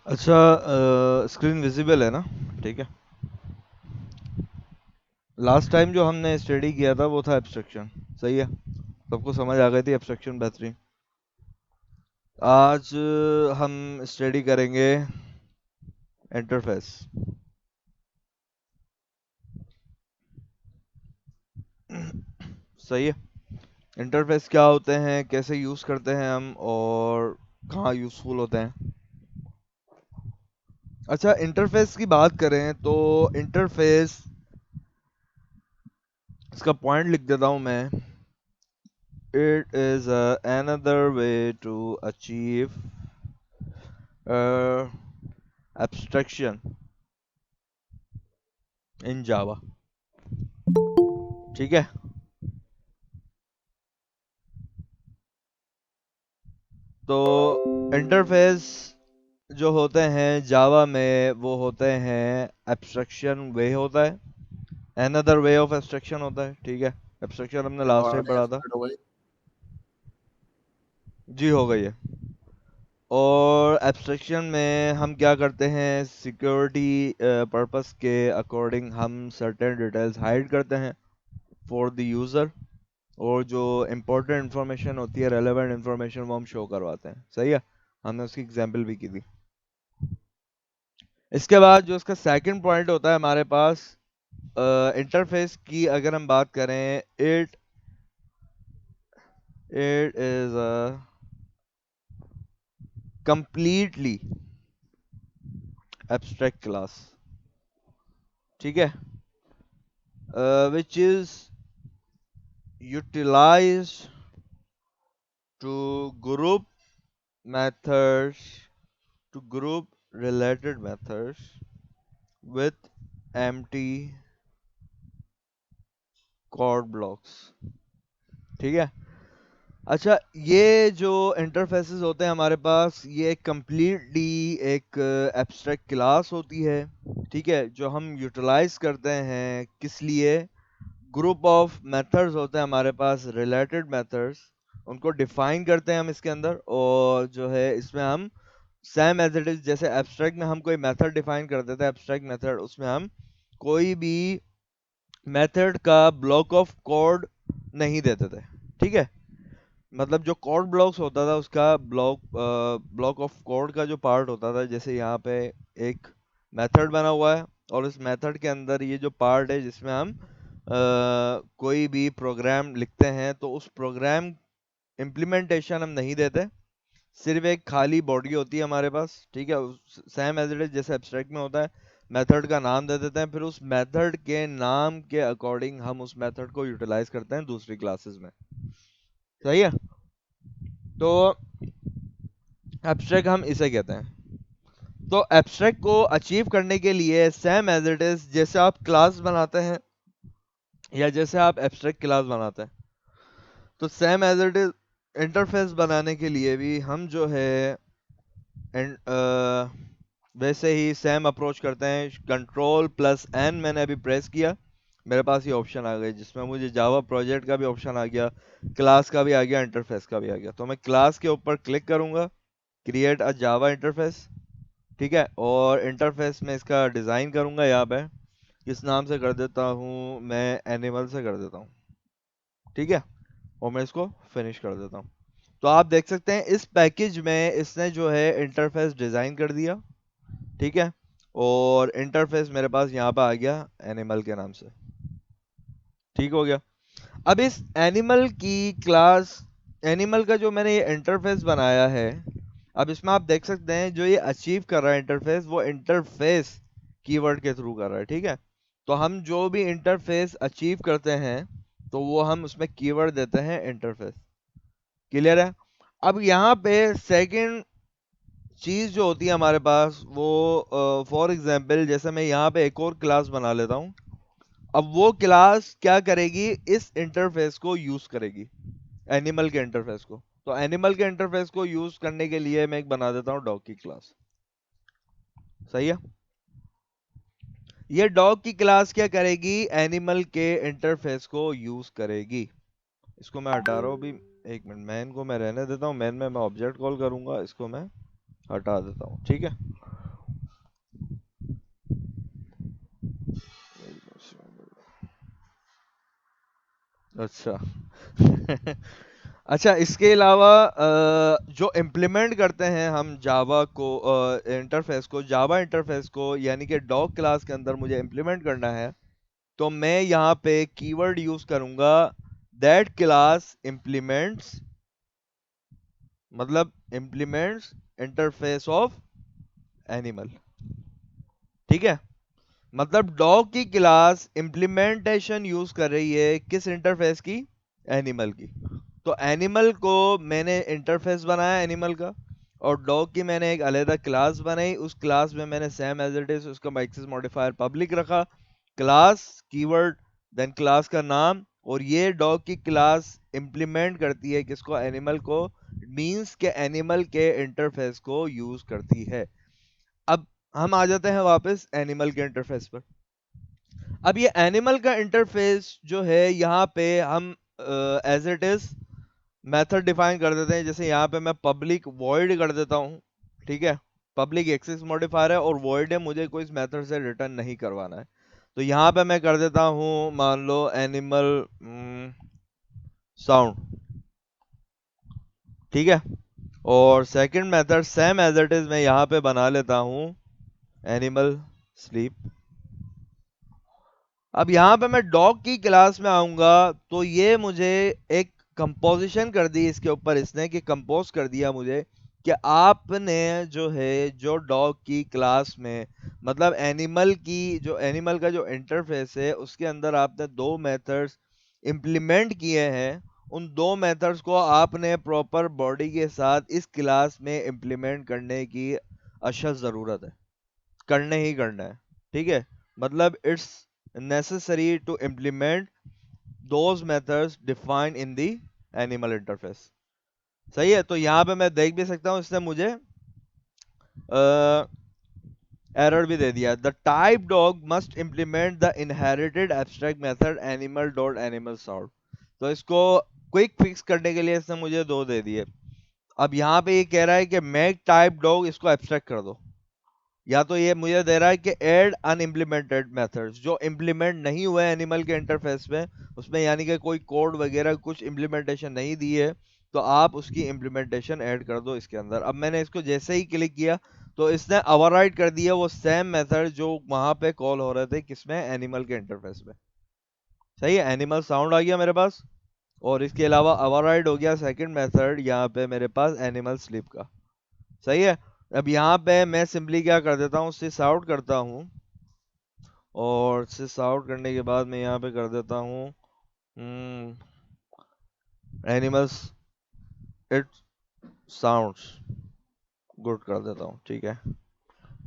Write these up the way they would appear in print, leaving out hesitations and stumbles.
अच्छा, screen visible है ना? ठीक है। लास्ट टाइम जो हमने स्टडी किया था वो था एब्स्ट्रक्शन। सही है, सबको समझ आ गई थी एब्स्ट्रक्शन बेहतरीन। आज हम स्टडी करेंगे इंटरफेस। सही है। इंटरफेस क्या होते हैं, कैसे यूज़ करते हैं हम, और कहाँ यूज़फुल होते हैं। अच्छा, इंटरफेस की बात करें तो इंटरफेस, इसका पॉइंट लिख देता हूँ मैं। It is another way to achieve uh, abstraction in Java। ठीक है। तो इंटरफेस जो होते हैं जावा में वो होते हैं एब्स्ट्रक्शन वे होता है, अनदर वे ऑफ एब्स्ट्रक्शन होता है। ठीक है, एब्स्ट्रक्शन हमने लास्ट टाइम रिकॉर्डिंग पढ़ा था। स्टार्ट हो गई। जी, हो गई है। और एब्स्ट्रक्शन में हम क्या करते हैं, सिक्योरिटी पर्पस के अकॉर्डिंग हम सर्टेन डिटेल्स हाइड करते हैं फॉर द यूज़र, और जो इम्पोर्टेंट इन्फॉर्मेशन होती है, रेलेवेंट इन्फॉर्मेशन, वो हम शो करवाते हैं। सही है, हमने उसकी एग्जांपल भी की थी। इसके बाद जो इसका सेकंड पॉइंट होता है हमारे पास, इंटरफेस की अगर हम बात करें, it it is a completely abstract class. ठीक है, which is utilised to group methods, to group related methods with empty chord blocks। ठीक है। अच्छा, ये जो इंटरफेसेस होते हैं हमारे पास, ये कंप्लीटली एक एब्स्ट्रैक्ट क्लास होती है। ठीक है, जो हम यूटिलाइज करते हैं किस लिए, ग्रुप ऑफ मेथड्स होते हैं हमारे पास, रिलेटेड मेथड्स, उनको डिफाइन करते हैं हम इसके अंदर। और जो है इसमें हम सेम एज इट इज, जैसे एब्स्ट्रैक्ट में हम कोई मेथड डिफाइन करते थे, एब्स्ट्रैक्ट मेथड, उसमें हम कोई भी मेथड का ब्लॉक ऑफ कोड नहीं देते थे। ठीक है, मतलब जो कोड ब्लॉक्स होता था उसका ब्लॉक ऑफ कोड का जो पार्ट होता था, जैसे यहाँ पे एक मेथड बना हुआ है, और इस मेथड के अंदर ये जो पार्ट है जिसमें हम कोई भी प्रोग्राम लिखते हैं, तो उस प्रोग्राम इम्प्लीमेंटेशन हम नहीं देते, सिर्फ एक खाली बॉडी होती है हमारे पास। ठीक है, सेम एज इट इज जैसे एब्स्ट्रैक्ट में होता है, मेथड का नाम दे देते हैं, फिर उस मेथड के नाम के अकॉर्डिंग हम उस मेथड को यूटिलाइज करते हैं दूसरी क्लासेस में। सही है। तो एब्स्ट्रैक्ट हम इसे कहते हैं। तो एब्स्ट्रैक्ट को अचीव करने के लिए सेम एज इट इज जैसे आप क्लास बनाते हैं, या जैसे आप एब्स्ट्रैक्ट क्लास बनाते हैं, तो same as it is interface बनाने के लिए भी हम जो है वैसे ही सेम अप्रोच करते हैं। कंट्रोल प्लस एन मैंने अभी प्रेस किया, मेरे पास ये ऑप्शन आ गए जिसमें मुझे जावा प्रोजेक्ट का भी ऑप्शन आ गया, क्लास का भी आ गया, इंटरफेस का भी आ गया। तो मैं क्लास के ऊपर क्लिक करूंगा, क्रिएट अ जावा इंटरफेस। ठीक है, और इंटरफेस में इसका डिज़ाइन करूंगा, यहाँ पे किस नाम से कर देता हूँ, मैं एनिमल से कर देता हूँ। ठीक है, और मैं इसको फिनिश कर देता हूँ। तो आप देख सकते हैं इस पैकेज में इसने जो है इंटरफेस डिज़ाइन कर दिया। ठीक है, और इंटरफेस मेरे पास यहाँ पे आ गया एनिमल के नाम से। ठीक हो गया। अब इस एनिमल की क्लास, एनिमल का जो मैंने ये इंटरफेस बनाया है, अब इसमें आप देख सकते हैं जो ये अचीव कर रहा है इंटरफेस, वो इंटरफेस कीवर्ड के थ्रू कर रहा है। ठीक है, तो हम जो भी इंटरफेस अचीव करते हैं तो वो हम उसमें कीवर्ड देते हैं इंटरफेस। क्लियर है। अब यहाँ पे सेकंड चीज जो होती है हमारे पास वो, फॉर एग्जांपल जैसे मैं यहाँ पे एक और क्लास बना लेता हूँ। अब वो क्लास क्या करेगी, इस इंटरफेस को यूज करेगी, एनिमल के इंटरफेस को। तो एनिमल के इंटरफेस को यूज करने के लिए मैं एक बना देता हूँ डॉग की क्लास। सही है। ये डॉग की क्लास क्या करेगी, एनिमल के इंटरफेस को यूज करेगी। इसको मैं हटा रहा हूँ अभी, एक मिनट, मैन को मैं रहने देता हूँ, मैन में मैं ऑब्जेक्ट कॉल करूंगा, इसको मैं हटा देता हूँ। ठीक है। अच्छा। अच्छा, इसके अलावा जो इम्प्लीमेंट करते हैं हम जावा को, इंटरफेस को, जावा इंटरफेस को, यानी कि डॉग क्लास के अंदर मुझे इम्प्लीमेंट करना है, तो मैं यहाँ पे कीवर्ड यूज करूंगा दैट क्लास इम्प्लीमेंट्स, मतलब इम्प्लीमेंट्स इंटरफेस ऑफ एनिमल। ठीक है, मतलब डॉग की क्लास इम्प्लीमेंटेशन यूज कर रही है किस इंटरफेस की? एनिमल की। तो एनिमल को मैंने इंटरफेस बनाया एनिमल का, और डॉग की मैंने एक अलग क्लास बनाई, उस क्लास में मैंने सेम एज इट इज उसका एक्सेस मॉडिफायर पब्लिक रखा, क्लास कीवर्ड, देन क्लास का नाम, और ये डॉग की क्लास इंप्लीमेंट करती है किसको? एनिमल को, मींस के एनिमल के इंटरफेस को यूज करती है। अब हम आ जाते हैं वापस एनिमल के इंटरफेस पर। अब ये एनिमल का इंटरफेस जो है, यहाँ पे हम as it is method define कर देते हैं। जैसे यहाँ पे मैं पब्लिक वॉइड कर देता हूँ, ठीक है, पब्लिक एक्सेस मॉडिफायर है और वॉइड है, मुझे कोई इस मेथड से रिटर्न नहीं करवाना है। तो यहाँ पे मैं कर देता हूँ, मान लो एनिमल साउंड, ठीक है, और second method same as it is मैं यहाँ पे बना लेता हूँ एनिमल स्लीप। अब यहाँ पे मैं डॉग की क्लास में आऊंगा, तो ये मुझे एक कंपोजिशन कर दी इसके ऊपर, इसने कि कंपोज कर दिया मुझे कि आपने जो है, जो डॉग की क्लास में, मतलब एनिमल की, जो एनिमल का जो इंटरफेस है उसके अंदर आपने दो मेथड्स इंप्लीमेंट किए हैं, उन दो मेथड्स को आपने प्रॉपर बॉडी के साथ इस क्लास में इंप्लीमेंट करने की अशद ज़रूरत है, करने ही करना है। ठीक है, मतलब it's necessary to implement those methods defined in the animal interface। सही है, तो यहाँ पे मैं देख भी सकता हूँ इसने मुझे एरर भी दे दिया, the type dog must implement the inherited abstract method animal dot animal sort. तो इसको क्विक फिक्स करने के लिए इसने मुझे दो दे दिए। अब यहाँ पे ये कह रहा है कि मेक टाइप डॉग, इसको एब्स्ट्रैक्ट कर दो, या तो ये मुझे दे रहा है कि ऐड अनइम्प्लीमेंटेड मेथड्स, जो इम्प्लीमेंट नहीं हुए एनिमल के इंटरफेस में, उसमें यानी कि कोई कोड वगैरह कुछ इम्प्लीमेंटेशन नहीं दी है, तो आप उसकी इम्प्लीमेंटेशन ऐड कर दो इसके अंदर। अब मैंने इसको जैसे ही क्लिक किया तो इसने ओवरराइड कर दिया वो सेम मेथड जो वहां पे कॉल हो रहे थे किसमें? एनिमल के इंटरफेस में। सही है, एनिमल साउंड आ गया मेरे पास, और इसके अलावा ओवरराइड हो गया सेकंड मेथड यहाँ पे मेरे पास एनिमल स्लीप का। सही है, अब यहाँ पे मैं सिंपली क्या कर देता हूँ, सिस आउट करता हूँ, और सिस आउट करने के बाद मैं यहाँ पे कर देता हूँ एनिमल्स इट साउंड्स गुड कर देता हूँ, ठीक है,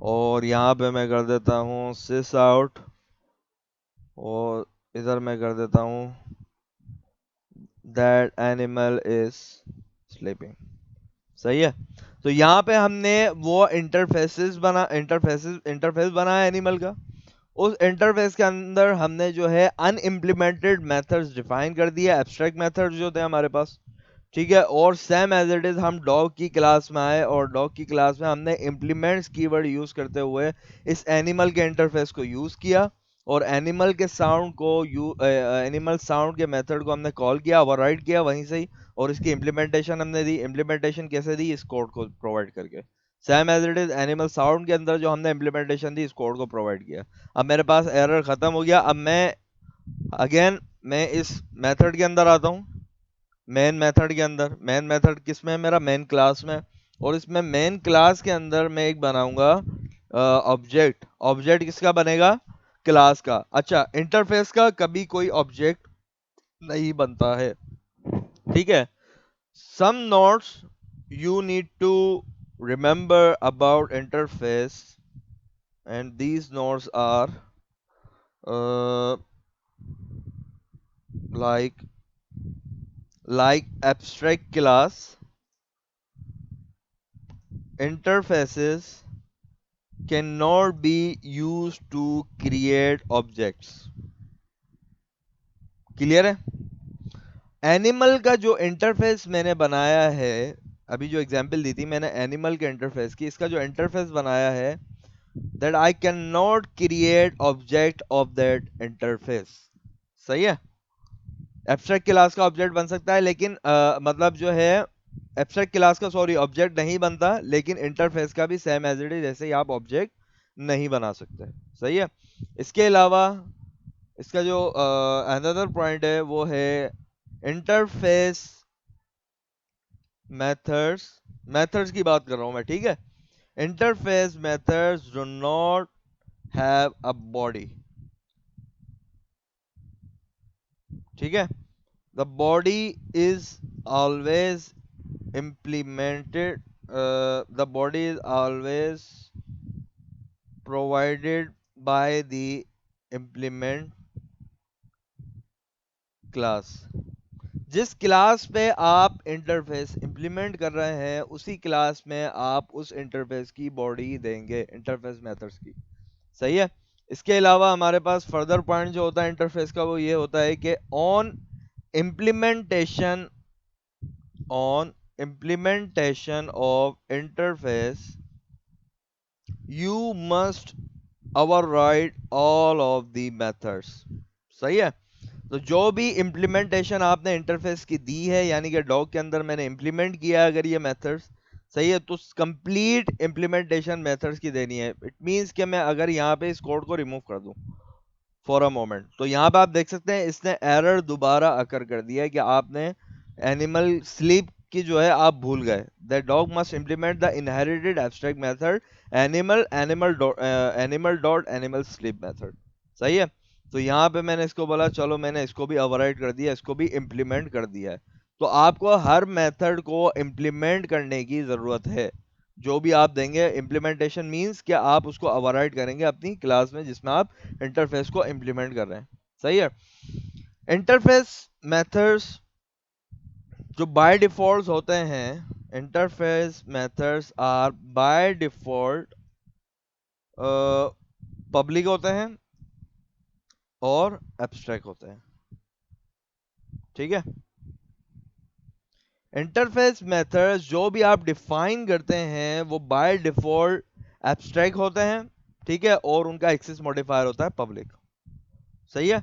और यहाँ पे मैं कर देता हूँ सिस आउट, और इधर मैं कर देता हूँ दैट एनिमल इज स्लीपिंग। सही है, तो यहाँ पे हमने वो इंटरफेस बनाया एनिमल का, उस इंटरफेस के अंदर हमने जो है अनइम्प्लीमेंटेड मेथड्स डिफाइन कर दिया, एब्स्ट्रैक्ट मेथड्स जो थे हमारे पास। ठीक है, और सेम एज इट इज हम डॉग की क्लास में आए, और डॉग की क्लास में हमने इम्प्लीमेंट्स कीवर्ड यूज करते हुए इस एनिमल के इंटरफेस को यूज किया, और एनिमल के साउंड को एनिमल साउंड के मेथड को हमने कॉल किया, ओवरराइड किया वहीं से ही, और इसकी इम्प्लीमेंटेशन हमने दी। इम्प्लीमेंटेशन कैसे दी? इस कोड को प्रोवाइड करके, same as it is animal sound के अंदर जो हमने इम्प्लीमेंटेशन दी, इस कोड को प्रोवाइड किया। अब मेरे पास एरर खत्म हो गया। अब मैं अगेन मैं इस मेथड के अंदर आता हूँ, मेन मेथड के अंदर। मेन मेथड किस में है? मेरा मेन क्लास में। और इसमें मेन क्लास के अंदर मैं एक बनाऊंगा ऑब्जेक्ट। ऑब्जेक्ट किसका बनेगा? क्लास का। अच्छा, इंटरफेस का कभी कोई ऑब्जेक्ट नहीं बनता है, ठीक है। Some notes you need to remember about interface, and these nodes are uh, like abstract class interfaces cannot be used to create objects। Clear है? एनिमल का जो इंटरफेस मैंने बनाया है, अभी जो एग्जांपल दी थी मैंने एनिमल के इंटरफेस की, इसका जो इंटरफेस बनाया है, that I can not create object of that interface. सही है, एब्स्ट्रैक्ट क्लास का ऑब्जेक्ट बन सकता है, लेकिन मतलब जो है एब्स्ट्रैक्ट क्लास का सॉरी ऑब्जेक्ट नहीं बनता, लेकिन इंटरफेस का भी सेम एज इट इज जैसे ही आप ऑब्जेक्ट नहीं बना सकते। सही है। इसके अलावा इसका जो अनदर पॉइंट है वो है इंटरफेस मेथड्स। मेथड्स की बात कर रहा हूं मैं, ठीक है। Interface methods do not have a body, ठीक है। The body is always implemented, the body is always provided by the implement class। जिस क्लास पे आप इंटरफेस इंप्लीमेंट कर रहे हैं उसी क्लास में आप उस इंटरफेस की बॉडी देंगे, इंटरफेस मेथड्स की। सही है। इसके अलावा हमारे पास फर्दर पॉइंट जो होता है इंटरफेस का वो ये होता है कि implementation on implementation of interface you must override all of the methods। सही है। तो जो भी इम्प्लीमेंटेशन आपने इंटरफेस की दी है, यानी कि डॉग के अंदर मैंने इम्प्लीमेंट किया है अगर ये मेथड्स, सही है, तो कंप्लीट इम्प्लीमेंटेशन मेथड्स की देनी है। इट मींस कि मैं अगर यहाँ पे इस कोड को रिमूव कर दूं फॉर अ मोमेंट, तो यहाँ पे आप देख सकते हैं इसने एरर दोबारा अकर कर दिया है कि आपने एनिमल स्लीप की जो है आप भूल गए। The dog must implement the inherited abstract method animal dot animal sleep method. सही है। तो यहाँ पे मैंने इसको बोला चलो मैंने इसको भी ओवरराइड कर दिया, इसको भी इम्प्लीमेंट कर दिया है। तो आपको हर मेथड को इम्प्लीमेंट करने की जरूरत है। जो भी आप देंगे इम्प्लीमेंटेशन मींस कि आप उसको ओवरराइड करेंगे अपनी क्लास में जिसमें आप इंटरफेस को इम्प्लीमेंट कर रहे हैं। सही है। इंटरफेस मेथड्स जो बाय डिफॉल्ट होते हैं, interface methods are by default public होते हैं और एब्स्ट्रैक्ट होते हैं, ठीक है। इंटरफेस मेथड्स जो भी आप डिफाइन करते हैं वो बाय डिफॉल्ट एब्स्ट्रैक्ट होते हैं, ठीक है, और उनका एक्सेस मॉडिफायर होता है पब्लिक। सही है।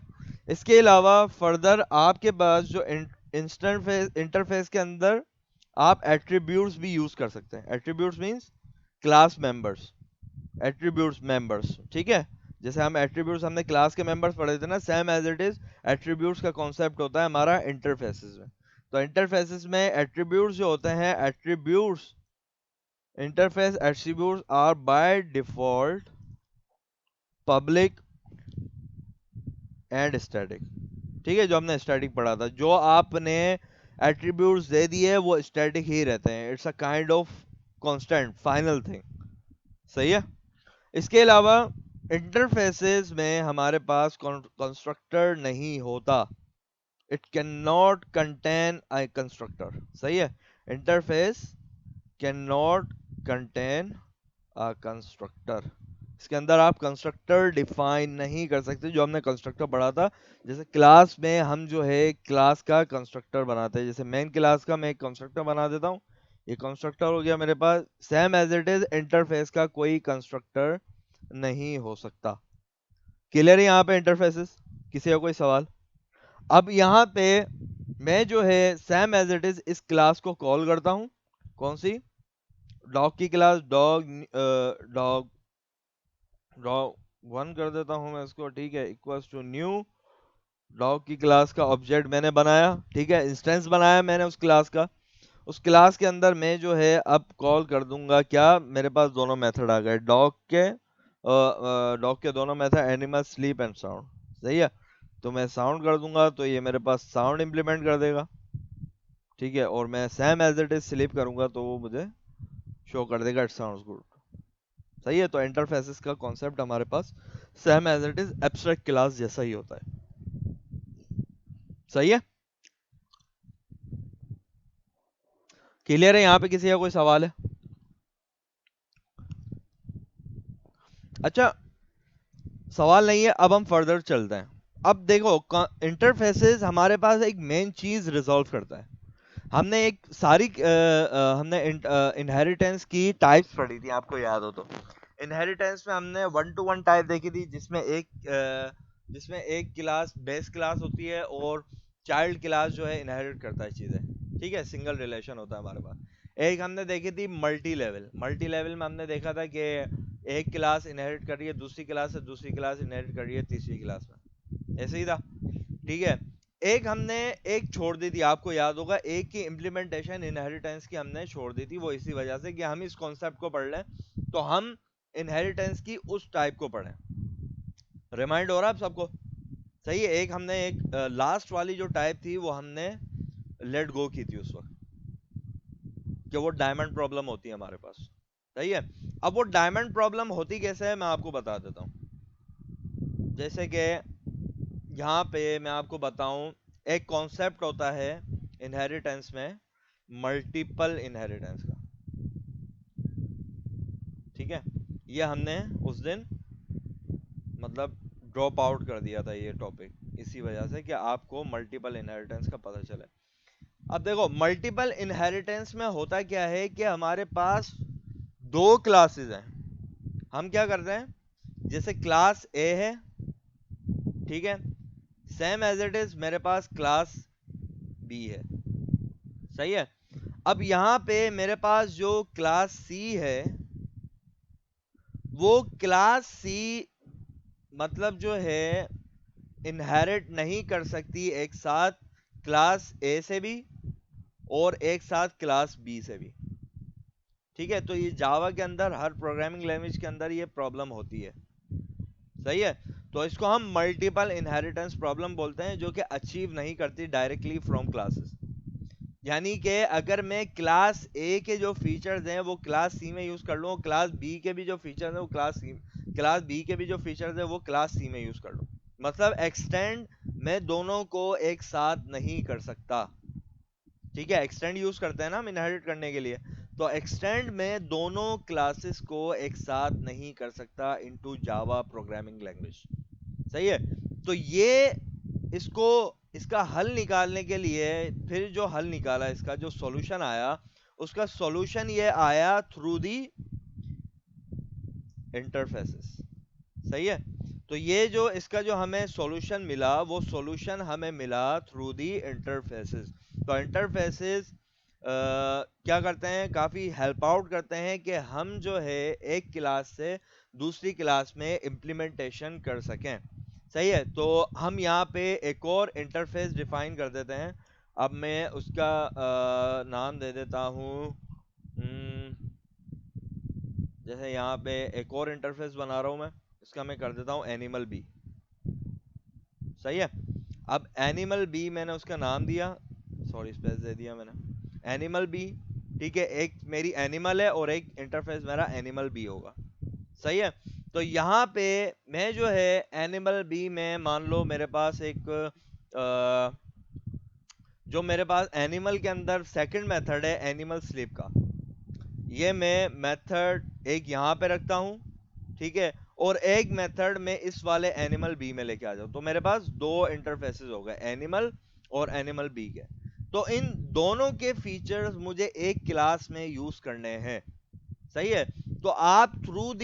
इसके अलावा फर्दर आपके पास जो इंटरफेस के अंदर आप एट्रीब्यूट्स भी यूज कर सकते हैं। Attributes means class members, attributes members, ठीक है। जैसे हम एट्रीब्यूट्स हमने क्लास के मेंबर्स पढ़े थे ना, same as it is attributes का कॉन्सेप्ट होता है हमारा इंटरफेसेस में। तो इंटरफेसेस में एट्रीब्यूट्स जो होते हैं, attributes interface attributes are by default public and static, ठीक है। जो हमने स्टैटिक पढ़ा था, जो आपने एट्रीब्यूट्स दे दिए वो स्टैटिक ही रहते हैं। It's a kind of constant final thing. सही है। इसके अलावा इंटरफेसेस में हमारे पास कंस्ट्रक्टर नहीं होता। It can not contain a constructor. सही है। Interface can not contain a constructor. इसके अंदर आप कंस्ट्रक्टर डिफाइन नहीं कर सकते, जो हमने कंस्ट्रक्टर पढ़ा था। जैसे क्लास में हम जो है क्लास का कंस्ट्रक्टर बनाते हैं, जैसे मेन क्लास का मैं एक कंस्ट्रक्टर बना देता हूँ, ये कंस्ट्रक्टर हो गया मेरे पास। Same as it is interface का कोई कंस्ट्रक्टर नहीं हो सकता। क्लियर है यहाँ पे इंटरफेसेस? किसी का कोई सवाल? अब यहाँ पे मैं जो है सेम एज इट इज इस क्लास को कॉल करता हूँ। कौन सी? डॉग की क्लास। डॉग डॉग वन कर देता हूं मैं इसको, ठीक है, इक्वल्स टू न्यू डॉग की क्लास का ऑब्जेक्ट मैंने बनाया, ठीक है, इंस्टेंस बनाया मैंने उस क्लास का। उस क्लास के अंदर मैं जो है अब कॉल कर दूंगा क्या, मेरे पास दोनों मेथड आ गए डॉग के दोनों method, animal sleep and sound. सही है। तो मैं साउंड कर दूंगा तो ये मेरे पास साउंड इंप्लीमेंट कर देगा, ठीक है, और मैं same as it is sleep करूंगा तो वो मुझे शो कर देगा इट साउंड्स गुड। सही है। तो इंटरफेसेस का कॉन्सेप्ट हमारे पास same as it is abstract class जैसा ही होता है। सही है। क्लियर है? यहाँ पे किसी का कोई सवाल है? अच्छा, सवाल नहीं है, अब हम फर्दर चलते हैं। अब देखो, इंटरफेसेस हमारे पास एक मेन चीज रिजॉल्व करता है। हमने एक सारी हमने इनहेरिटेंस की टाइप्स पढ़ी थी, आपको याद हो तो। इनहेरिटेंस में हमने 1 to 1 टाइप देखी थी, जिसमें एक क्लास बेस क्लास होती है और चाइल्ड क्लास जो है इनहेरिट करता है चीजें, ठीक है, सिंगल रिलेशन होता है हमारे पास। एक हमने देखी थी मल्टी लेवल, मल्टी लेवल में हमने देखा था कि एक क्लास इनहेरिट कर रही है दूसरी क्लास से, दूसरी क्लास इनहेरिट कर रही है तीसरी क्लास में, ऐसे ही था, ठीक है। एक हमने एक छोड़ दी थी, आपको याद होगा, एक की इम्प्लीमेंटेशन इनहेरिटेंस की हमने छोड़ दी थी, वो इसी वजह से कि हम इस कॉन्सेप्ट को पढ़ लें तो हम इनहेरिटेंस की उस टाइप को पढ़ें। रिमाइंड हो रहा है आप सबको? सही है। एक हमने एक लास्ट वाली जो टाइप थी वो हमने लेट गो की थी उस वक्त, कि वो डायमंड प्रॉब्लम होती है हमारे पास। सही है। अब वो डायमंड प्रॉब्लम होती कैसे है मैं आपको बता देता हूँ। जैसे कि यहाँ पे मैं आपको बताऊं, एक कॉन्सेप्ट होता है इनहेरिटेंस में, मल्टीपल इनहेरिटेंस का, ठीक है। ये हमने उस दिन मतलब ड्रॉप आउट कर दिया था ये टॉपिक, इसी वजह से कि आपको मल्टीपल इनहेरिटेंस का पता चले। अब देखो मल्टीपल इनहेरिटेंस में होता क्या है कि हमारे पास दो क्लासेस हैं। हम क्या करते हैं, जैसे क्लास ए है, ठीक है, सेम एज इट इज मेरे पास क्लास बी है, सही है। अब यहां पे मेरे पास जो क्लास सी है, वो क्लास सी मतलब जो है इनहेरिट नहीं कर सकती एक साथ क्लास ए से भी और एक साथ क्लास बी से भी, ठीक है। तो ये जावा के अंदर, हर प्रोग्रामिंग लैंग्वेज के अंदर ये प्रॉब्लम होती है, सही है। तो इसको हम मल्टीपल इनहेरिटेंस प्रॉब्लम बोलते हैं, जो कि अचीव नहीं करती डायरेक्टली फ्रॉम क्लासेस। यानी कि अगर मैं क्लास ए के जो फीचर्स हैं वो क्लास सी में यूज कर लूँ, क्लास बी के भी जो फीचर्स हैं वो क्लास बी के भी जो फीचर्स हैं वो क्लास सी में यूज कर लूँ, मतलब एक्सटेंड मैं दोनों को एक साथ नहीं कर सकता, ठीक है। एक्सटेंड यूज करते हैं ना हम इनहेरिट करने के लिए, तो एक्सटेंड में दोनों क्लासेस को एक साथ नहीं कर सकता इनटू जावा प्रोग्रामिंग लैंग्वेज, सही है। तो ये इसको, इसका हल निकालने के लिए फिर जो हल निकाला, इसका जो सॉल्यूशन आया, उसका सॉल्यूशन ये आया थ्रू दी इंटरफेसेस, सही है। तो ये जो इसका जो हमें सॉल्यूशन मिला, वो सॉल्यूशन हमें मिला थ्रू दी इंटरफेसेस। तो इंटरफेसेस क्या करते हैं, काफी हेल्प आउट करते हैं कि हम जो है एक क्लास से दूसरी क्लास में इम्प्लीमेंटेशन कर सकें, सही है। तो हम यहाँ पे एक और इंटरफेस डिफाइन कर देते हैं। अब मैं उसका नाम दे देता हूँ, जैसे यहाँ पे एक और इंटरफेस बना रहा हूँ मैं, इसका मैं कर देता हूँ एनिमल बी, सही है। अब एनिमल बी मैंने उसका नाम दिया, सॉरी स्पेस दे दिया मैंने, एनिमल बी, ठीक है। एक मेरी एनिमल है और एक इंटरफेस मेरा एनिमल बी होगा, सही है। तो यहाँ पे मैं जो है एनिमल बी में मान लो मेरे पास एक जो मेरे पास एनिमल के अंदर सेकंड मेथड है एनिमल स्लीप का, ये मैं मेथड एक यहाँ पे रखता हूँ, ठीक है। और एक मेथड में इस वाले एनिमल बी में लेके आ जाओ, तो मेरे पास दो इंटरफेसेस हो गए, एनिमल और एनिमल बी के। तो इन दोनों के फीचर्स मुझे एक क्लास में यूज करने हैं, सही है। तो आप through the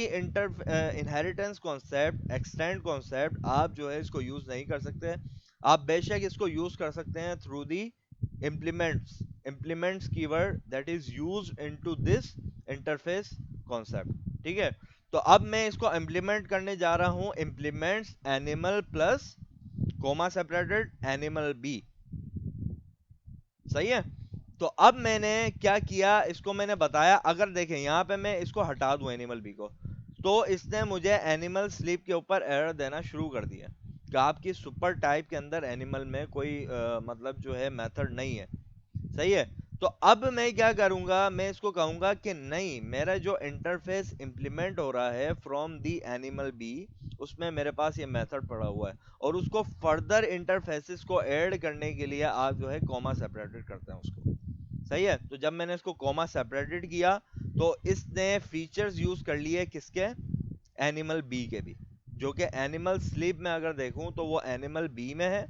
inheritance concept, extend concept, आप जो है इसको यूज नहीं कर सकते। आप बेशक इसको यूज कर सकते हैं through the implements keyword that is used into this interface concept, ठीक है। तो अब मैं इसको इम्प्लीमेंट करने जा रहा हूं, implements animal plus comma separated animal B, सही है। तो अब मैंने क्या किया, इसको मैंने बताया, अगर देखें यहाँ पे मैं इसको हटा दूं एनिमल बी को, तो इसने मुझे एनिमल स्लीप के ऊपर एरर देना शुरू कर दिया कि आपकी सुपर टाइप के अंदर एनिमल में कोई मतलब जो है मेथड नहीं है, सही है। तो अब मैं क्या करूंगा, मैं इसको कहूंगा कि नहीं, मेरा जो इंटरफेस इंप्लीमेंट हो रहा है फ्रॉम दी एनिमल बी, उसमें मेरे पास ये मेथड पड़ा हुआ है, और उसको फर्दर इंटरफेसेस को ऐड करने के लिए आप जो है कॉमा सेपरेटेड करते हैं उसको, सही है। तो जब मैंने इसको कॉमा सेपरेटेड किया, तो इसने फीचर्स यूज कर लिए किसके, एनिमल बी के भी, जो कि एनिमल स्लीप में अगर देखूं तो वो एनिमल बी में है,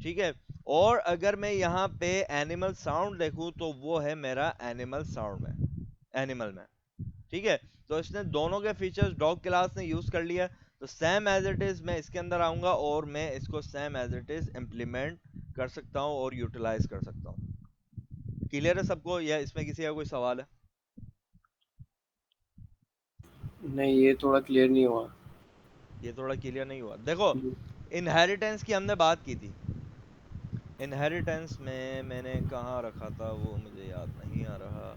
ठीक है। और अगर मैं यहाँ पे एनिमल साउंड देखूं तो वो है मेरा एनिमल साउंड में, एनिमल में, ठीक है। तो इसने दोनों के फीचर्स डॉग क्लास ने यूज कर लिया। तो सेम एज इट इज मैं इसके अंदर आऊंगा और मैं इसको same as it is implement कर सकता हूँ और यूटिलाइज कर सकता हूँ। क्लियर है सबको, या इसमें किसी का कोई सवाल है? नहीं, ये थोड़ा क्लियर नहीं हुआ। ये थोड़ा क्लियर नहीं हुआ? देखो, जी। इनहेरिटेंस की हमने बात की थी। इनहेरिटेंस में मैंने कहाँ रखा था वो मुझे याद नहीं आ रहा।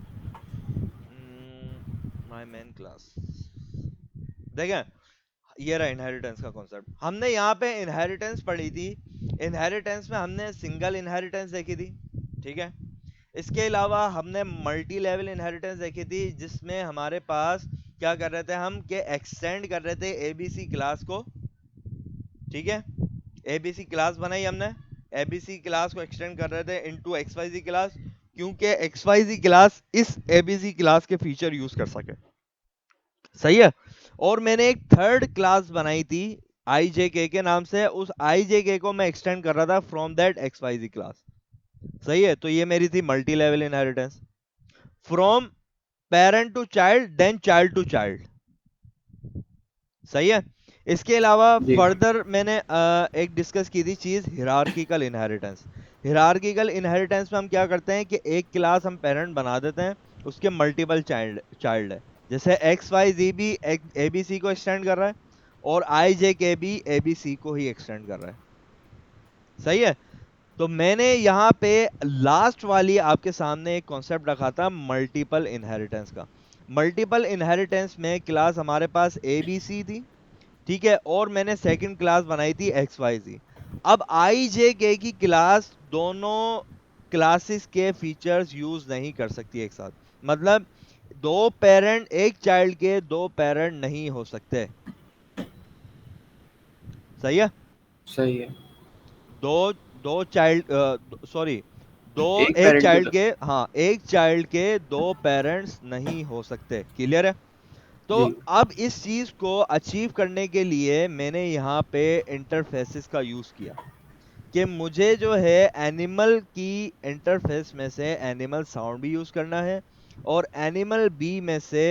माय मेन क्लास, देखें, ये रहा इनहेरिटेंस का कॉन्सेप्ट। हमने यहाँ पे इनहेरिटेंस पढ़ी थी। इनहेरिटेंस में हमने सिंगल इनहेरिटेंस देखी थी, ठीक है। इसके अलावा हमने मल्टी लेवल इनहेरिटेंस देखी थी, जिसमें हमारे पास क्या कर रहे थे हम, के एक्सटेंड कर रहे थे एबीसी क्लास को, ठीक है। एबीसी क्लास बनाई हमने, एबीसी क्लास को एक्सटेंड कर रहे थे इनटू एक्सवाईजी क्लास, क्योंकि एक्सवाईजी क्लास इस एबीसी क्लास के फीचर यूज कर सके। सही है। और मैंने एक थर्ड क्लास बनाई थी आई जे के नाम से, उस आई जे के को मैं एक्सटेंड कर रहा था from that X Y Z class. सही है, तो ये मेरी थी multi level inheritance, from parent to child then child to child. सही है। इसके अलावा जी। फर्दर मैंने एक डिस्कस की थी चीज, हिरार्किकल इनहेरिटेंस। हिरार्किकल इनहेरिटेंस में हम क्या करते हैं कि एक क्लास हम पेरेंट बना देते हैं, उसके मल्टीपल चाइल्ड चाइल्ड है। जैसे एक्स वाई जी भी ए बी सी को एक्सटेंड कर रहा है, और आई जे के भी ए बी सी को ही एक्सटेंड कर रहा है। सही है। तो मैंने यहाँ पे लास्ट वाली आपके सामने एक कॉन्सेप्ट रखा था मल्टीपल इनहेरिटेंस का। मल्टीपल इनहेरिटेंस में क्लास हमारे पास ए बी सी थी, ठीक है, और मैंने सेकंड क्लास बनाई थी एक्स वाई जी। अब आई जे के की क्लास दोनों क्लासेस के फीचर्स यूज नहीं कर सकती एक साथ। मतलब दो पेरेंट एक चाइल्ड के दो पेरेंट नहीं हो सकते। सही है। सही है। दो दो चाइल्ड, सॉरी, दो एक एक पेरेंट के चाइल्ड के, हाँ, एक चाइल्ड के दो पेरेंट्स नहीं हो सकते। क्लियर है। तो जी। अब इस चीज को अचीव करने के लिए मैंने यहाँ पे इंटरफेसेस का यूज किया, कि मुझे जो है एनिमल की इंटरफेस में से एनिमल साउंड भी यूज करना है, और एनिमल बी में से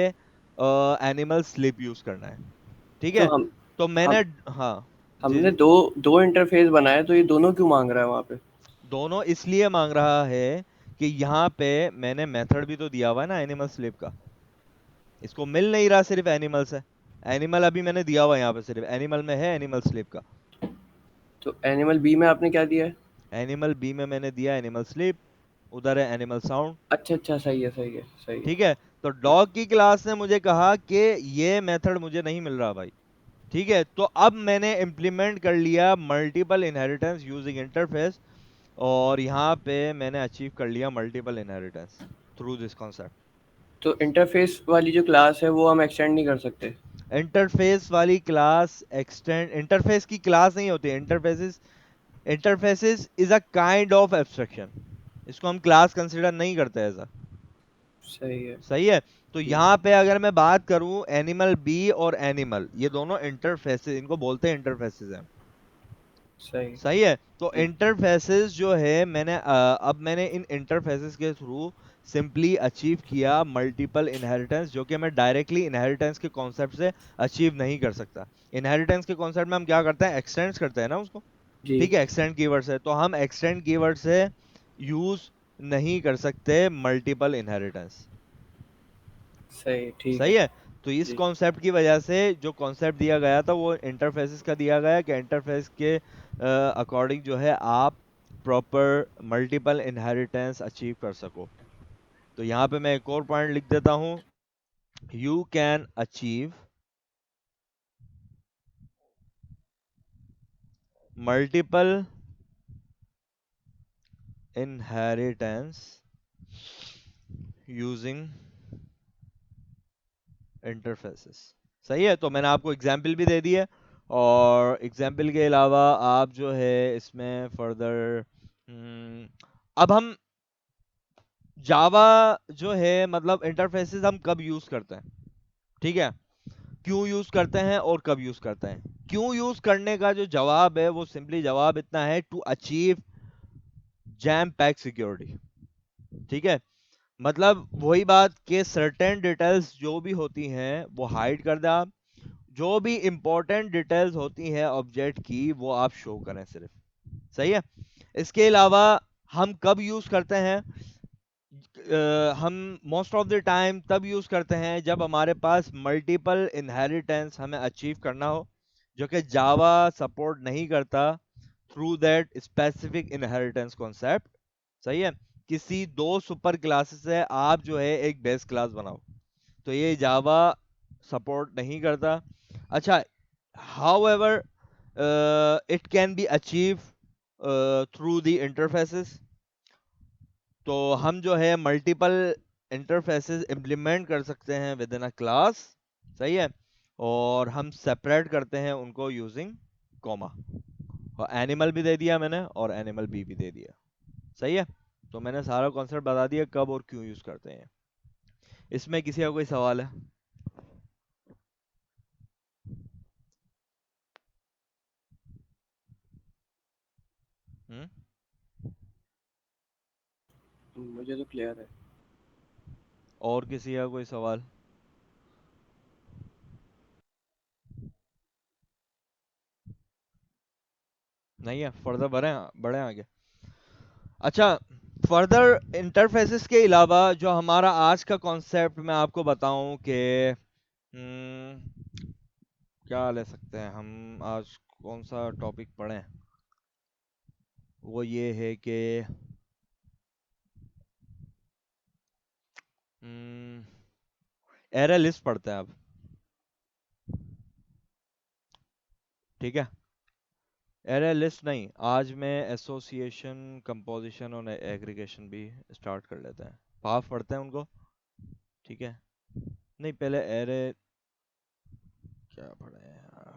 एनिमल स्लिप यूज करना है, ठीक तो है। तो मैंने, हम हाँ, जी हमने जी, दो दो इंटरफेस बनाए, तो ये दोनों क्यों मांग रहा है वहाँ पे? दोनों इसलिए मांग रहा है कि यहाँ पे मैंने मेथड भी तो दिया हुआ है ना एनिमल स्लिप का। इसको मिल नहीं रहा सिर्फ एनिमल से, एनिमल अभी मैंने दिया हुआ है यहाँ पे, सिर्फ एनिमल में है एनिमल स्लिप का। तो एनिमल बी में आपने क्या दिया है? एनिमल बी में मैंने दिया एनिमल स्लिप, उधर है एनिमल साउंड। अच्छा अच्छा, सही है सही है सही है। ठीक है। तो डॉग की क्लास ने मुझे कहा कि ये मेथड मुझे नहीं मिल रहा भाई। ठीक है, तो अब मैंने इम्प्लीमेंट कर लिया मल्टीपल इनहेरिटेंस यूजिंग इंटरफेस, और यहाँ पे मैंने अचीव कर लिया multiple inheritance through this concept. तो इंटरफेस वाली जो क्लास है वो हम एक्सटेंड नहीं कर सकते? इंटरफेस वाली क्लास एक्सटेंड, इंटरफेस की क्लास नहीं होती interfaces. Interfaces is a kind of abstraction, इसको हम क्लास कंसीडर नहीं करते ऐसा। सही है। सही है। तो जी। यहाँ पे अगर मैं बात करूं, एनिमल बी और एनिमल, ये दोनों इंटरफेसेस, इनको बोलते हैं इंटरफेसेस हैं। सही। सही है। तो जी। इंटरफेसेस जो है मैंने अब मैंने इन इंटरफेसेस के थ्रू सिंपली अचीव किया मल्टीपल इनहेरिटेंस, जो कि मैं डायरेक्टली इनहेरिटेंस के कॉन्सेप्ट से अचीव नहीं कर सकता। इनहेरिटेंस के कॉन्सेप्ट में हम क्या करते हैं, एक्सटेंड करते हैं ना उसको। जी। ठीक है, एक्सटेंड कीवर्ड से, तो हम एक्सटेंड कीवर्ड से यूज नहीं कर सकते मल्टीपल इनहेरिटेंस। सही, ठीक सही है। है। तो इस जी। कॉन्सेप्ट की वजह से जो कॉन्सेप्ट दिया गया था वो इंटरफेसेस का दिया गया, कि इंटरफेस के अकॉर्डिंग जो है आप प्रॉपर मल्टीपल इनहेरिटेंस अचीव कर सको। तो यहाँ पे मैं एक और पॉइंट लिख देता हूँ, you can achieve multiple inheritance using interfaces. सही है। तो मैंने आपको एग्जाम्पल भी दे दी है, और एग्जाम्पल के अलावा आप जो है इसमें फर्दर, अब हम जावा जो है, मतलब इंटरफेसेस हम कब यूज करते हैं, ठीक है, क्यों यूज करते हैं और कब यूज करते हैं। क्यों यूज करने का जो जवाब है वो सिंपली जवाब इतना है, to achieve jam pack security. ठीक है। मतलब वही बात कि सर्टेन डिटेल्स जो भी होती हैं वो हाइड कर दे आप, जो भी इंपॉर्टेंट डिटेल्स होती हैं ऑब्जेक्ट की वो आप शो करें सिर्फ। सही है। इसके अलावा हम कब यूज करते हैं? हम मोस्ट ऑफ द टाइम तब यूज करते हैं जब हमारे पास मल्टीपल इनहेरिटेंस हमें अचीव करना हो, जो कि जावा सपोर्ट नहीं करता through that specific inheritance concept. सही है। किसी दो सुपर क्लासेस से आप जो है एक बेस क्लास बनाओ, तो ये जावा सपोर्ट नहीं करता। अच्छा, however it can be achieve through the interfaces. तो हम जो है मल्टीपल इंटरफेसेस इम्प्लीमेंट कर सकते हैं विद इन अ क्लास। सही है। और हम सेपरेट करते हैं उनको यूजिंग कॉमा। और एनिमल भी दे दिया मैंने, और एनिमल भी दे दिया। सही है। तो मैंने सारा कॉन्सेप्ट बता दिया कब और क्यों यूज करते हैं। इसमें किसी का कोई सवाल है? हम्म। मुझे तो क्लियर है। और किसी का कोई सवाल? नहीं है? फर्दर बढ़े, बढ़े आगे। अच्छा, फर्दर इंटरफेसेस के अलावा जो हमारा आज का कॉन्सेप्ट मैं आपको बताऊं कि हम्म, क्या ले सकते हैं हम आज, कौन सा टॉपिक पढ़ें? वो ये है कि एरे लिस्ट पढ़ते हैं अब। ठीक है। एरे लिस्ट नहीं, आज मैं एसोसिएशन, कंपोजिशन और एग्रीगेशन भी स्टार्ट कर लेते हैं। पाफ पढ़ते हैं उनको। ठीक है। नहीं, पहले एरे क्या पढ़े हैं यार,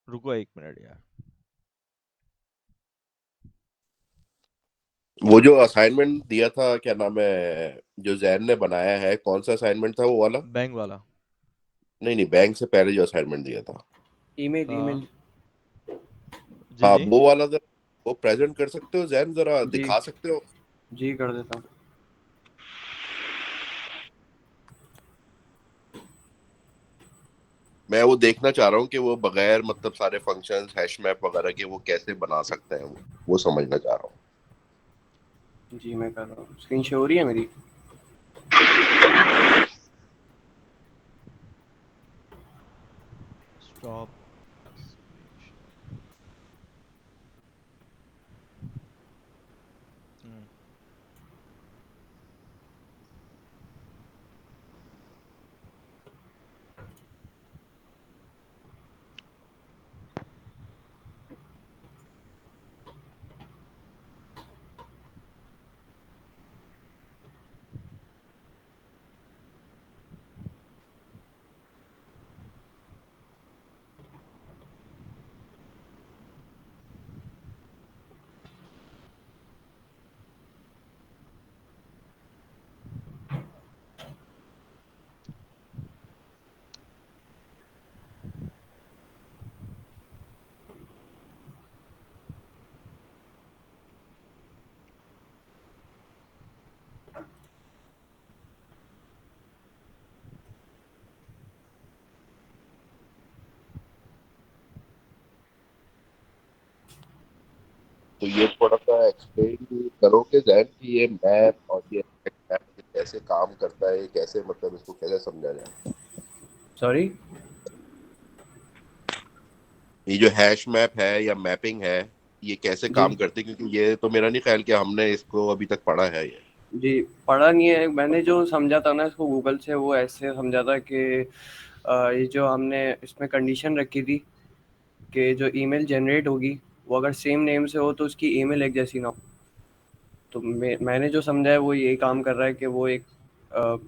रुको एक मिनट यार। वो जो असाइनमेंट दिया था, क्या नाम है, जो जैन ने बनाया है, कौन सा असाइनमेंट था वो वाला? बैंक वाला। नहीं नहीं, बैंक से पहले जो असाइनमेंट दिया था। ईमेल हाँ ईमेल। जी हाँ जी। वो वाला जरा, वो प्रेजेंट कर सकते हो जैन, जरा जी दिखा सकते हो? जी कर देता हूँ। मैं वो देखना चाह रहा हूँ कि वो बगैर मतलब सारे फंक्शंस हैश मैप वगैरह के वो कैसे बना सकते हैं, वो समझना चाह रहा हूँ। जी मैं कर रहा हूँ, स्क्रीन शो हो रही है मेरी? Stop screen share. तो ये थोड़ा सा एक्सप्लेन करोगे जैन कि ये मैप और ये मैप कैसे काम करता है, कैसे मतलब इसको कैसे समझा जाए? सॉरी। ये जो हैश मैप है या मैपिंग है, ये कैसे जी काम करती है? क्योंकि ये तो मेरा नहीं ख्याल कि हमने इसको अभी तक पढ़ा है ये। जी, पढ़ा नहीं है। मैंने जो समझा था ना इसको गूगल से, वो ऐसे समझा था कि ये जो हमने इसमें कंडीशन रखी थी कि जो ईमेल जनरेट होगी वो अगर सेम नेम से हो तो उसकी ईमेल एक जैसी ना हो। तो मैंने जो समझा है वो यही काम कर रहा है कि वो एक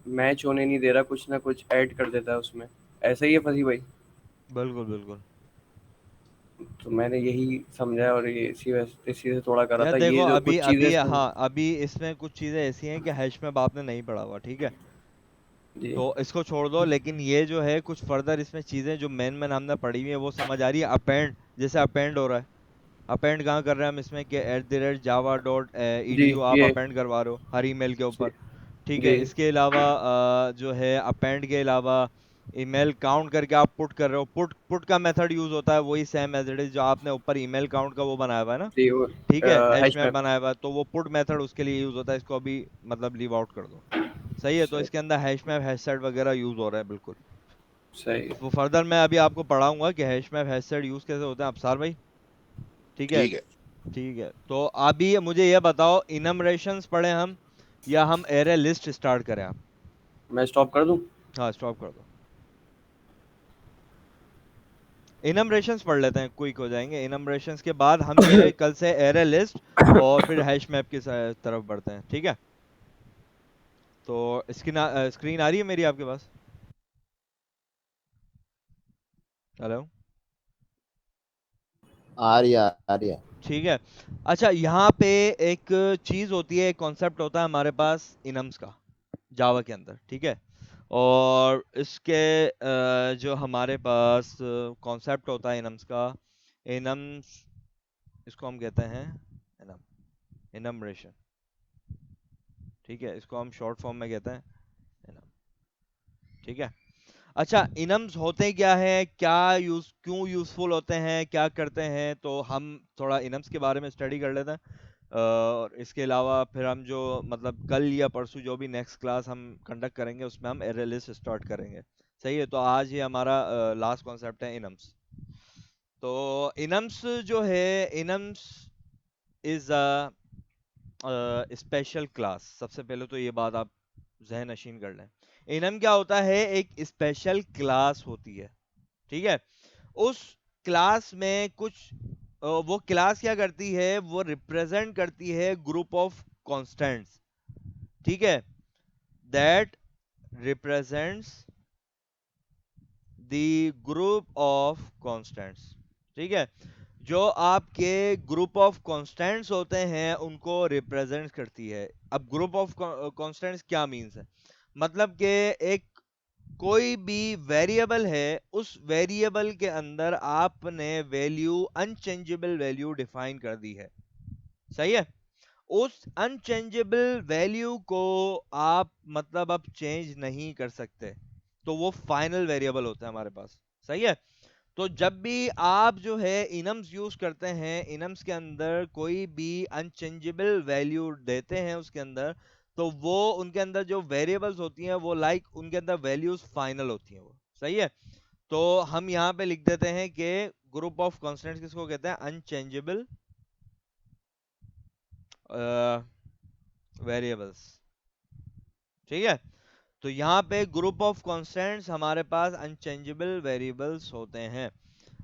मैच होने नहीं दे रहा, कुछ ना कुछ ऐड कर देता है उसमें। ऐसा ही है फंसी भाई? बिल्कुल बिल्कुल। तो मैंने यही समझा है और ये इसी से थोड़ा करा यार था देखो, ये जो अभी कुछ चीज़ें अभी इसमें। हाँ, अभी इसमें कुछ चीजें ऐसी हैं कि हैश में आपने नहीं पढ़ा हुआ, ठीक है? जी तो इसको छोड़ दो, लेकिन ये जो है कुछ फर्दर इसमें चीजें जो मेन में हमने पढ़ी हुई है वो समझ आ रही है। अपेंड, जैसे अपेंड हो रहा है, अपेंड कहाँ कर रहे हैं हम इसमें कि जी @java.edu आप ये अपेंड करवा रहे हो हर ईमेल के जी ऊपर। ठीक जी है। इसके अलावा जो है अपेंड के अलावा ईमेल काउंट करके आप पुट कर रहे हो, पुट पुट का मेथड यूज होता है वही सेम एज इट इज जो आपने ऊपर ईमेल काउंट का वो बनाया हुआ है ना, जी, वो ठीक है, हैश हैश मैप मैप। बनाया हुआ है, तो वो पुट मेथड उसके लिए यूज होता है, इसको अभी मतलब लीव आउट कर दो। सही है, तो सही। इसके अंदर हैश मैप हैश सेट वगैरह यूज हो रहा है बिल्कुल। सही। वो फर्दर मैं अभी आपको पढ़ाऊंगा कि hash map hash set use कैसे होते हैं अफसार भाई। ठीक है। ठीक है। ठीक है, तो अभी मुझे ये बताओ, इनमरेशंस पढ़े हम या हम एरे लिस्ट स्टार्ट करें आप? मैं स्टॉप कर दूं? हाँ स्टॉप कर दो, इनमरेशंस पढ़ लेते हैं, क्विक हो जाएंगे। इनमरेशंस के बाद हम जो है कल से एरे लिस्ट और फिर हैश मैप की तरफ बढ़ते हैं, ठीक है। तो स्क्रीन आ रही है मेरी आपके पास? हेलो? आ रही है, आ रही है। ठीक है। अच्छा, यहाँ पे एक चीज होती है, एक कॉन्सेप्ट होता है हमारे पास इनम्स का जावा के अंदर, ठीक है। और इसके जो हमारे पास कॉन्सेप्ट होता है इनम्स का, इनम्स, इसको हम कहते हैं इनम, इनमरेशन, ठीक है, इसको हम शॉर्ट फॉर्म में कहते हैं इनम, ठीक है। अच्छा, इनम्स होते क्या है, क्या यूज, क्यों यूजफुल होते हैं, क्या करते हैं, तो हम थोड़ा इनम्स के बारे में स्टडी कर लेते हैं। और इसके अलावा फिर हम जो मतलब कल या परसों जो भी नेक्स्ट क्लास हम कंडक्ट करेंगे उसमें हम एरे लिस्ट स्टार्ट करेंगे। सही है, तो आज ये हमारा लास्ट कॉन्सेप्ट है इनम्स। तो इनम्स जो है, इनम्स इज अ स्पेशल क्लास। सबसे पहले तो ये बात आप जहन नशीन कर लें, इनम क्या होता है, एक स्पेशल क्लास होती है, ठीक है। उस क्लास में कुछ वो क्लास क्या करती है, वो रिप्रेजेंट करती है ग्रुप ऑफ कॉन्स्टेंट्स, ठीक है, that represents the group of constants, ठीक है। जो आपके ग्रुप ऑफ कॉन्स्टेंट्स होते हैं उनको रिप्रेजेंट करती है। अब ग्रुप ऑफ कॉन्स्टेंट्स क्या मीन्स है, मतलब कि एक कोई भी वेरिएबल है, उस वेरिएबल के अंदर आपने वैल्यू, अनचेंजेबल वैल्यू डिफाइन कर दी है, सही है। उस अनचेंजेबल वैल्यू को आप मतलब अब चेंज नहीं कर सकते, तो वो फाइनल वेरिएबल होता है हमारे पास, सही है। तो जब भी आप जो है इनम्स यूज करते हैं, इनम्स के अंदर कोई भी अनचेंजेबल वैल्यू देते हैं उसके अंदर, तो वो उनके अंदर जो वेरिएबल्स होती हैं वो लाइक उनके अंदर वैल्यूज फाइनल होती हैं, वो सही है। तो हम यहाँ पे लिख देते हैं कि ग्रुप ऑफ कॉन्स्टेंट्स किसको कहते हैं, अनचेंजेबल वेरिएबल्स, ठीक है। तो यहाँ पे ग्रुप ऑफ कॉन्स्टेंट्स हमारे पास अनचेंजेबल वेरिएबल्स होते हैं।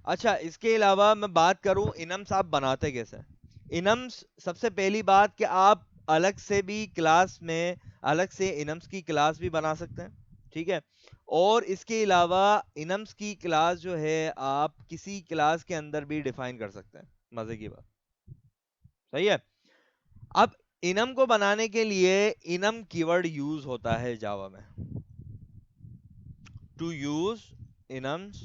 अच्छा, इसके अलावा मैं बात करूं इनम्स आप बनाते कैसे हैं? इनम्स सबसे पहली बात कि आप अलग से भी क्लास में अलग से इनम्स की क्लास भी बना सकते हैं, ठीक है। और इसके अलावा इनम्स की क्लास जो है आप किसी क्लास के अंदर भी डिफाइन कर सकते हैं, मजे की बात, सही है। अब इनम को बनाने के लिए इनम कीवर्ड यूज होता है जावा में। टू यूज इनम्स,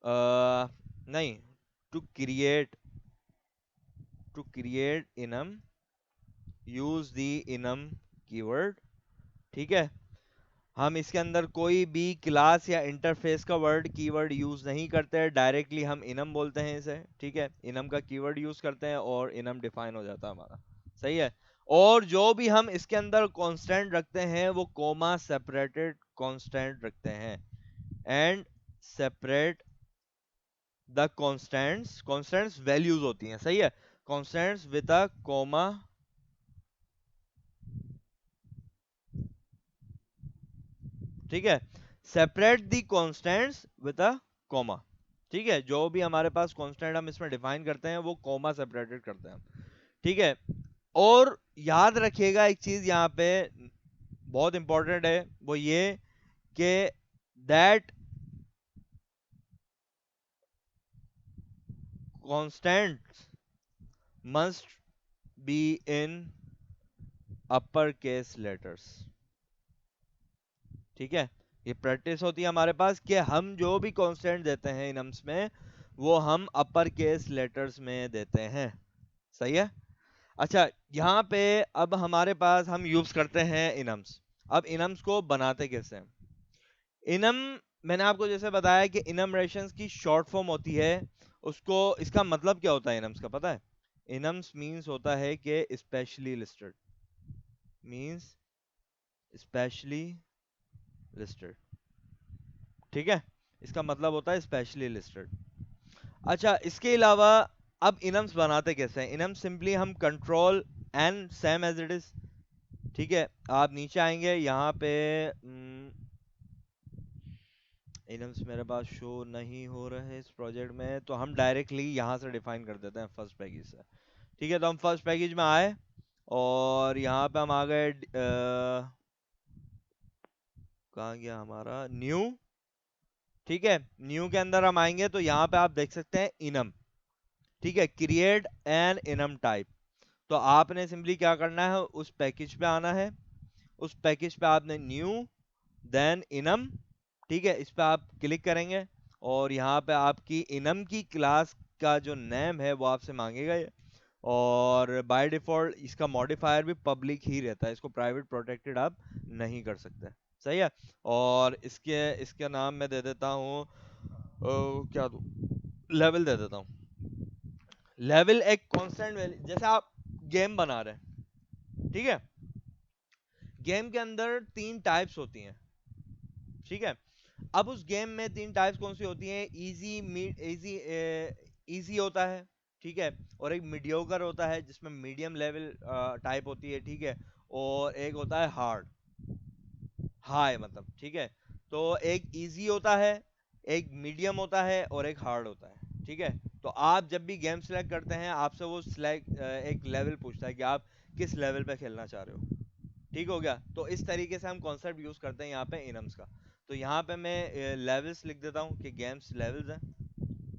नहीं, to create, to create enum use the enum keyword, ठीक है। हम इसके अंदर कोई भी क्लास या इंटरफेस का वर्ड कीवर्ड यूज नहीं करते हैं, डायरेक्टली हम इनम बोलते हैं इसे, ठीक है। इनम का कीवर्ड यूज करते हैं और इनम डिफाइन हो जाता है हमारा, सही है। और जो भी हम इसके अंदर कांस्टेंट रखते हैं वो कोमा सेपरेटेड कांस्टेंट रखते हैं, and separate the constants, constants values होती हैं, सही है, कांस्टेंट्स विद अ कोमा, ठीक है, separate the constants with a comma, ठीक है। जो भी हमारे पास कांस्टेंट हम इसमें डिफाइन करते हैं वो कॉमा सेपरेटेड करते हैं, ठीक है। और याद रखिएगा एक चीज यहाँ पे बहुत इंपॉर्टेंट है, वो ये कि that constants must be in upper case letters, ठीक है। ये प्रैक्टिस होती है हमारे पास कि हम जो भी कांस्टेंट देते हैं इनम्स में वो हम अपर केस लेटर्स में देते हैं, सही है। अच्छा, यहाँ पे अब हमारे पास हम यूज करते हैं इनम्स। अब इनम्स को बनाते कैसे हैं? इनम, मैंने आपको जैसे बताया कि इनमरेशंस की शॉर्ट फॉर्म होती है, उसको, इसका मतलब क्या होता है इनम्स का पता है? इनम्स मींस होता है कि specially listed, means specially listed, ठीक है, इसका मतलब होता है स्पेशली लिस्टेड। अच्छा, इसके अलावा अब इनम्स बनाते कैसे हैं? इनम्स सिंपली हम control and same as it is, ठीक है। आप नीचे आएंगे यहाँ पे, इनम्स मेरे पास शो नहीं हो रहे हैं इस प्रोजेक्ट में, तो हम डायरेक्टली यहाँ से डिफाइन कर देते हैं फर्स्ट पैकेज से, ठीक है। तो हम फर्स्ट पैकेज में आए और यहाँ पे हम आ गए, कहाँ गया हमारा न्यू, ठीक है। न्यू के अंदर हम आएंगे तो यहाँ पे आप देख सकते हैं इनम, ठीक है, क्रिएट एन इनम टाइप। तो आपने सिंपली क्या करना है, उस पैकेज पे आना है, उस पैकेज पे आपने न्यू देन इनम, ठीक है, इस पे आप क्लिक करेंगे और यहाँ पे आपकी इनम की क्लास का जो नेम है वो आपसे मांगेगा ये। और बाय डिफॉल्ट इसका मॉडिफायर भी पब्लिक ही रहता है, इसको प्राइवेट प्रोटेक्टेड आप नहीं कर सकते, सही है। और इसके इसके नाम में दे देता हूँ, क्या दूँ, लेवल दे देता हूँ। लेवल एक कांस्टेंट वैल्यू, जैसे आप गेम बना रहे हैं, ठीक है, गेम के अंदर तीन टाइप्स होती हैं, ठीक है। अब उस गेम में तीन टाइप्स कौन सी होती हैं? इजी, मिड, इजी, इजी होता है, ठीक है, और एक मीडियोकर होता है जिसमें मीडियम लेवल टाइप होती है, ठीक है, और एक होता है हार्ड, हाई मतलब, ठीक है। तो एक इजी होता है, एक मीडियम होता है और एक हार्ड होता है, ठीक है। तो आप जब भी गेम सेलेक्ट करते हैं आपसे वो सिलेक्ट एक लेवल पूछता है कि आप किस लेवल पे खेलना चाह रहे हो, ठीक हो गया। तो इस तरीके से हम कॉन्सेप्ट यूज करते हैं यहाँ पे इनम्स का। तो यहाँ पे मैं लेवल्स लिख देता हूँ कि गेम्स लेवल्स हैं,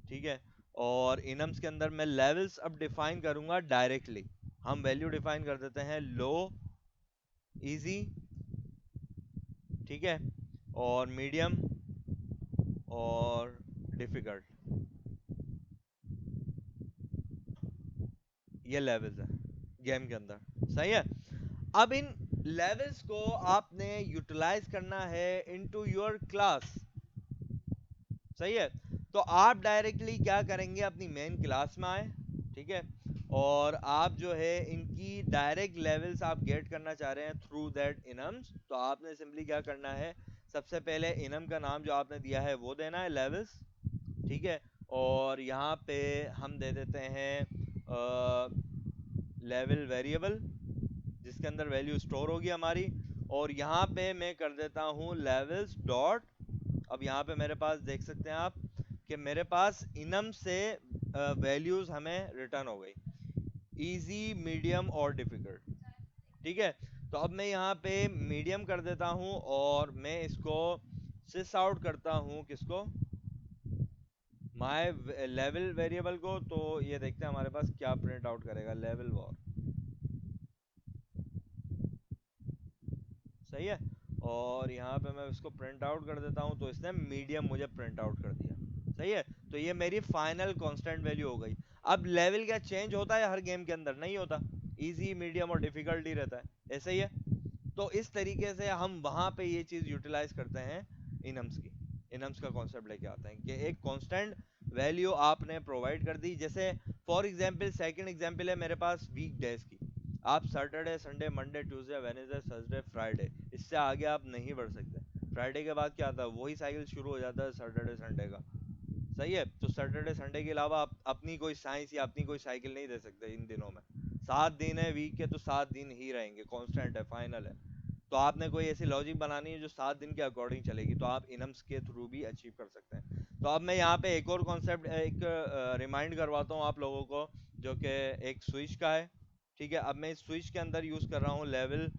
ठीक है। और इनम्स के अंदर मैं लेवल्स अब डिफाइन करूंगा डायरेक्टली, हम वैल्यू डिफाइन कर देते हैं लो, इजी, ठीक है, और मीडियम और डिफिकल्ट, ये लेवल्स हैं गेम के अंदर, सही है। अब इन लेवल्स को आपने यूटिलाइज करना है इनटू योर क्लास, सही है। तो आप डायरेक्टली क्या करेंगे, अपनी मेन क्लास में आए, ठीक है, और आप जो है इनकी डायरेक्ट लेवल्स आप गेट करना चाह रहे हैं थ्रू दैट इनम्स। तो आपने सिंपली क्या करना है, सबसे पहले इनम का नाम जो आपने दिया है वो देना है लेवल्स, ठीक है। और यहाँ पे हम दे देते हैं लेवल वेरिएबल जिसके अंदर वैल्यू स्टोर होगी हमारी। और यहाँ पे मैं कर देता हूँ लेवल्स डॉट, अब यहाँ पे मेरे पास देख सकते हैं आप कि मेरे पास इनम से वैल्यूज हमें रिटर्न हो गई, इजी, मीडियम और डिफिकल्ट, ठीक है। तो अब मैं यहाँ पे मीडियम कर देता हूँ और मैं इसको सिस आउट करता हूँ, किसको, माय लेवल वेरिएबल को। तो ये देखते हैं हमारे पास क्या प्रिंट आउट करेगा, लेवल वॉर, सही है। और यहाँ पे मैं इसको प्रिंट आउट कर देता हूँ तो इसने मीडियम मुझे प्रिंट आउट कर दिया, सही है। तो ये मेरी फाइनल कांस्टेंट वैल्यू हो गई। अब लेवल क्या चेंज होता है हर गेम के अंदर? नहीं होता, इजी, मीडियम और डिफिकल्ट ही रहता है, ऐसे ही है। तो इस तरीके से हम वहां पे ये चीज यूटिलाइज करते हैं इनम्स की, इनम्स का कॉन्सेप्ट लेके आते हैं कि एक कांस्टेंट वैल्यू आपने प्रोवाइड कर दी। जैसे फॉर एग्जांपल, सेकंड एग्जांपल है मेरे पास वीक डेज की, आप Saturday, Sunday, Monday, Tuesday, Wednesday, Thursday, Friday, इससे आगे आप नहीं बढ़ सकते। फ्राइडे के बाद क्या आता है, वही साइकिल शुरू हो जाता है सैटरडे संडे का, सही है। तो सैटरडे संडे के अलावा आप अपनी कोई साइंस या अपनी कोई साइकिल नहीं दे सकते इन दिनों में। 7 दिन है वीक के तो 7 दिन ही रहेंगे, कांस्टेंट है, फाइनल है। तो आपने कोई ऐसी लॉजिक बनानी है जो 7 दिन के अकॉर्डिंग चलेगी, तो आप इनम्स के थ्रू भी अचीव कर सकते हैं। तो अब मैं यहाँ पे एक और कॉन्सेप्ट एक रिमाइंड करवाता हूँ आप लोगों को, जो कि एक स्विच का है, ठीक है। अब मैं इस स्विच के अंदर यूज कर रहा हूँ लेवल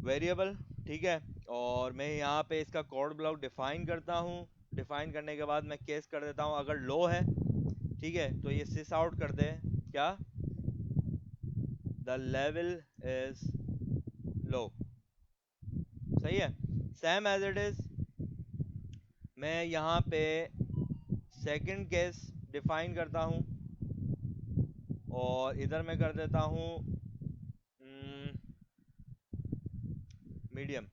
वेरिएबल, ठीक है। और मैं यहाँ पे इसका कोड ब्लॉक डिफाइन करता हूँ, डिफाइन करने के बाद मैं केस कर देता हूँ अगर लो है, ठीक है, तो ये सिस आउट कर दे क्या, द लेवल इज लो, सही है। सेम एज इट इज मैं यहाँ पे सेकंड केस डिफाइन करता हूँ और इधर मैं कर देता हूँ मीडियम,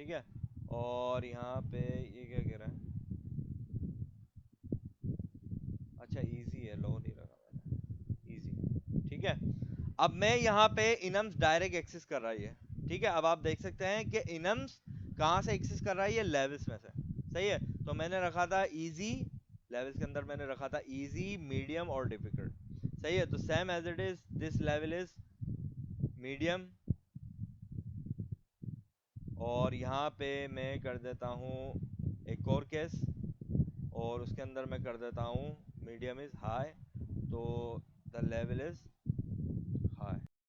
ठीक है। और यहाँ पे ये क्या कह रहा है, अच्छा इजी है, लो नहीं रखा मैंने, इजी, ठीक है। अब मैं यहाँ पे इनम्स डायरेक्ट एक्सेस कर रहा है ये, ठीक है। अब आप देख सकते हैं कि इनम्स कहाँ से एक्सेस कर रहा है, ये लेवल्स में से, सही है। तो मैंने रखा था इजी, लेवल्स के अंदर मैंने रखा था इजी, मीडियम और डिफिकल्ट, सही है। तो same as it is, this level is medium, और यहाँ पे मैं कर देता हूँ एक और केस, और उसके अंदर मैं कर देता हूँ मीडियम इज हाई, तो द लेवल इज